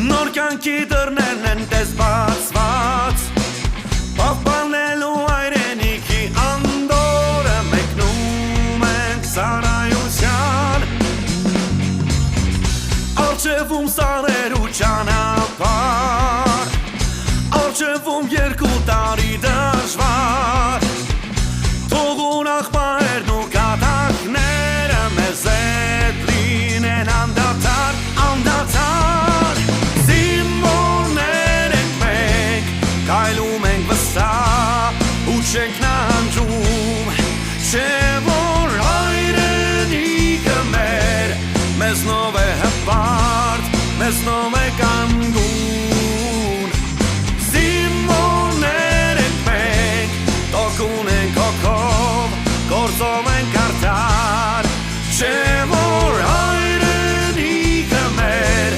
Նոր կյանքի դռներն են տես բացված Պահպանելու հայրենիքի անդորը մեկնում ենք սարայության Արջևում սարեր ու ճանապարհ Արջևում 2 տարի դժվար Թողուն աղբայրն ու կատակները մեզ հետ լինեն անդադար, անդադար Զինվորներ ենք մենք, կայլում ենք վստահ ու չենք նանջում Չէ որ հայրենիքը մեր, մեզնով է հպարտ, մեզնով է կանգուն Զինվորներ ենք մենք, տոկուն ենք հոգով, գործով ենք արդար Չէ որ հայրենիքը մեր,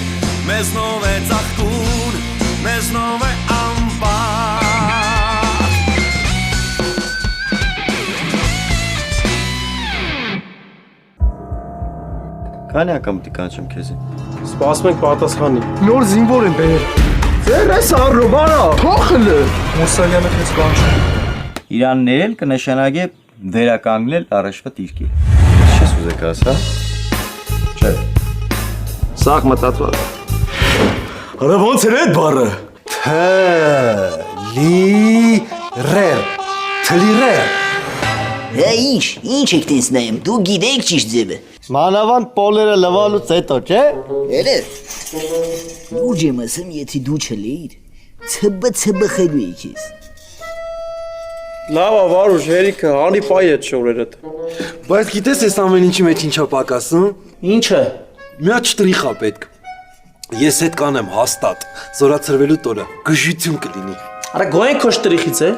մեզնով է ծաղկուն, մեզնով է ամպար Քանի անգամ պիտի կանչեմ քեզի։ Սպասում ենք պատասխանի։ Նոր զինվոր են բերել։ Ձեր այս առով արա, փոխելը։ Մուսալյանը քեզ կանչում։ Իրան ներել կնշանակե վերականգնել առաջվա դիրքի։ Չես ուզեք ասա։ Չէ։ Սաղ մտածված։ Արա ոնց էր այդ բառը։ Թլիրեր։ Թլիրեր։ Հա ինչ եք տես նայում, դու գիտեք ճիշտ ձևը Մանավանդ պոլերը լվալուց հետո, չէ։ Էլե Լուրջ եմ ասում, եթե դու չլեիր Ցբխելու եք ես Լավ, Վարուժ, հերիքը, հանի պայ այդ շորերդ։ Բայց գիտես այս ամեն ինչի մեջ ինչա պակասում։ Ինչը։ Մի հատ շտրիխ ա պետք։ Ես հետ կանեմ հաստատ։ Զորացրվելու տորը գժություն կլինի։ Արա գոյեն քո շտրիխից է։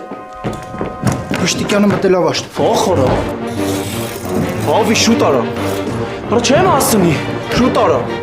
Պշտիկյանը մտելավ աշտ։ Փոխորը։ Ավի շուտ արա։ Արա չեմ ասնի։ Շուտ արա։